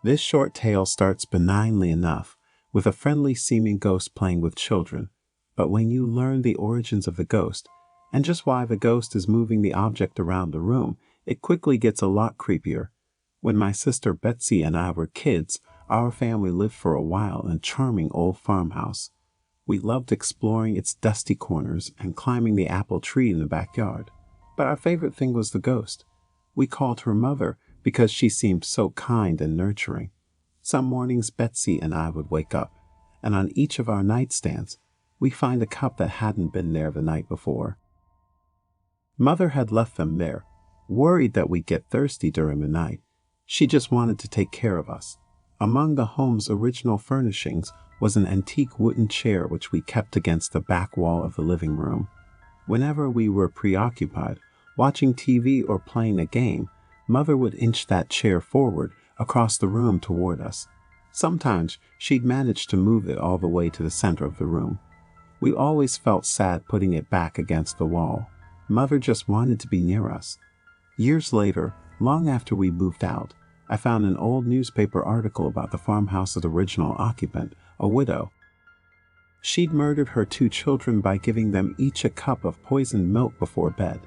This short tale starts benignly enough, with a friendly-seeming ghost playing with children. But when you learn the origins of the ghost, and just why the ghost is moving the object around the room, it quickly gets a lot creepier. When my sister Betsy and I were kids, our family lived for a while in a charming old farmhouse. We loved exploring its dusty corners and climbing the apple tree in the backyard. But our favorite thing was the ghost. We called her Mother because she seemed so kind and nurturing. Some mornings Betsy and I would wake up, and on each of our nightstands, we find a cup that hadn't been there the night before. Mother had left them there, worried that we'd get thirsty during the night. She just wanted to take care of us. Among the home's original furnishings was an antique wooden chair which we kept against the back wall of the living room. Whenever we were preoccupied, watching TV or playing a game, Mother would inch that chair forward across the room toward us. Sometimes she'd manage to move it all the way to the center of the room. We always felt sad putting it back against the wall. Mother just wanted to be near us. Years later, long after we moved out, I found an old newspaper article about the farmhouse's original occupant, a widow. She'd murdered her 2 children by giving them each a cup of poisoned milk before bed.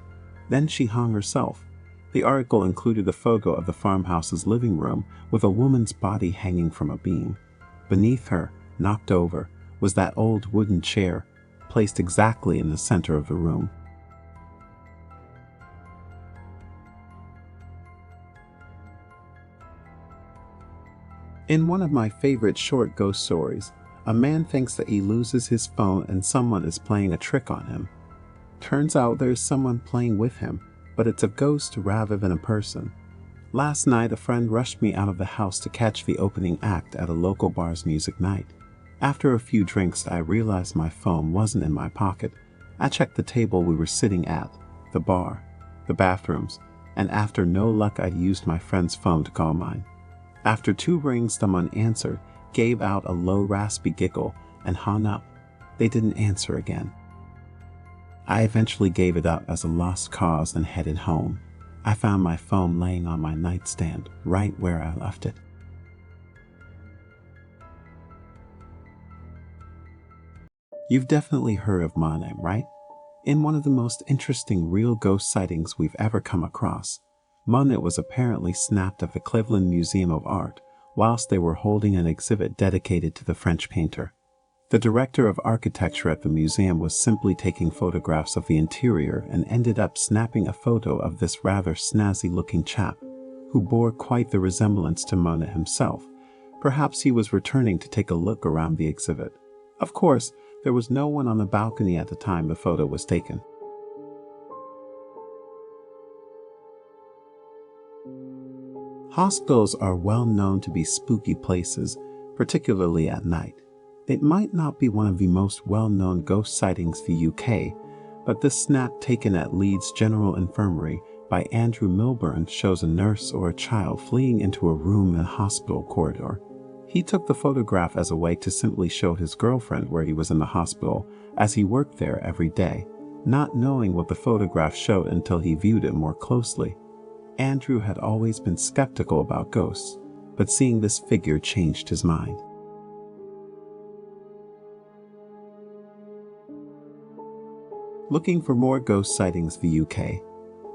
Then she hung herself. The article included a photo of the farmhouse's living room with a woman's body hanging from a beam. Beneath her, knocked over, was that old wooden chair, placed exactly in the center of the room. In one of my favorite short ghost stories, a man thinks that he loses his phone and someone is playing a trick on him. Turns out there's someone playing with him, but it's a ghost rather than a person. Last night, a friend rushed me out of the house to catch the opening act at a local bar's music night. After a few drinks, I realized my phone wasn't in my pocket. I checked the table we were sitting at, the bar, the bathrooms, and after no luck, I used my friend's phone to call mine. After 2 rings, someone answered, gave out a low raspy giggle, and hung up. They didn't answer again. I eventually gave it up as a lost cause and headed home. I found my phone laying on my nightstand, right where I left it. You've definitely heard of my name, right? In one of the most interesting real ghost sightings we've ever come across, Monet was apparently snapped at the Cleveland Museum of Art whilst they were holding an exhibit dedicated to the French painter. The director of architecture at the museum was simply taking photographs of the interior and ended up snapping a photo of this rather snazzy-looking chap, who bore quite the resemblance to Monet himself. Perhaps he was returning to take a look around the exhibit. Of course, there was no one on the balcony at the time the photo was taken. Hospitals are well known to be spooky places, particularly at night. It might not be one of the most well-known ghost sightings in the UK, but this snap taken at Leeds General Infirmary by Andrew Milburn shows a nurse or a child fleeing into a room in a hospital corridor. He took the photograph as a way to simply show his girlfriend where he was in the hospital, as he worked there every day, not knowing what the photograph showed until he viewed it more closely. Andrew had always been skeptical about ghosts, but seeing this figure changed his mind. Looking for more ghost sightings in the UK,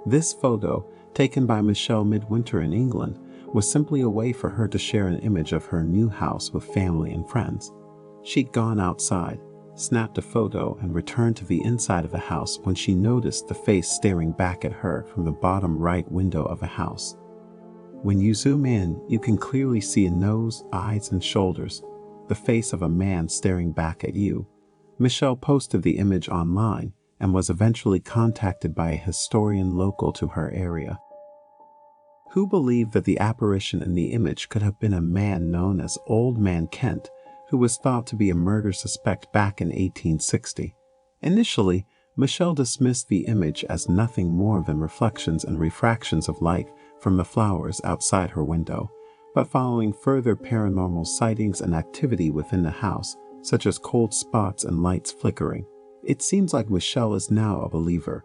this photo, taken by Michelle Midwinter in England, was simply a way for her to share an image of her new house with family and friends. She'd gone outside, snapped a photo, and returned to the inside of the house when she noticed the face staring back at her from the bottom right window of the house. When you zoom in, you can clearly see a nose, eyes, and shoulders, the face of a man staring back at you. Michelle posted the image online and was eventually contacted by a historian local to her area, who believed that the apparition in the image could have been a man known as Old Man Kent, who was thought to be a murder suspect back in 1860. Initially, Michelle dismissed the image as nothing more than reflections and refractions of light from the flowers outside her window, but following further paranormal sightings and activity within the house, such as cold spots and lights flickering, it seems like Michelle is now a believer.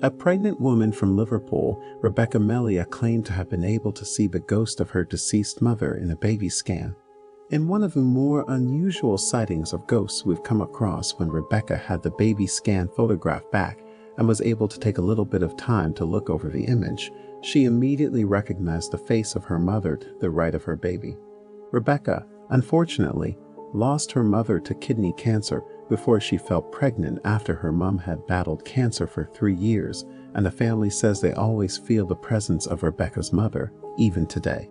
A pregnant woman from Liverpool, Rebecca Melia, claimed to have been able to see the ghost of her deceased mother in a baby scan. In one of the more unusual sightings of ghosts we've come across, when Rebecca had the baby scan photograph back and was able to take a little bit of time to look over the image, she immediately recognized the face of her mother to the right of her baby. Rebecca, unfortunately, lost her mother to kidney cancer before she fell pregnant after her mom had battled cancer for 3 years, and the family says they always feel the presence of Rebecca's mother, even today.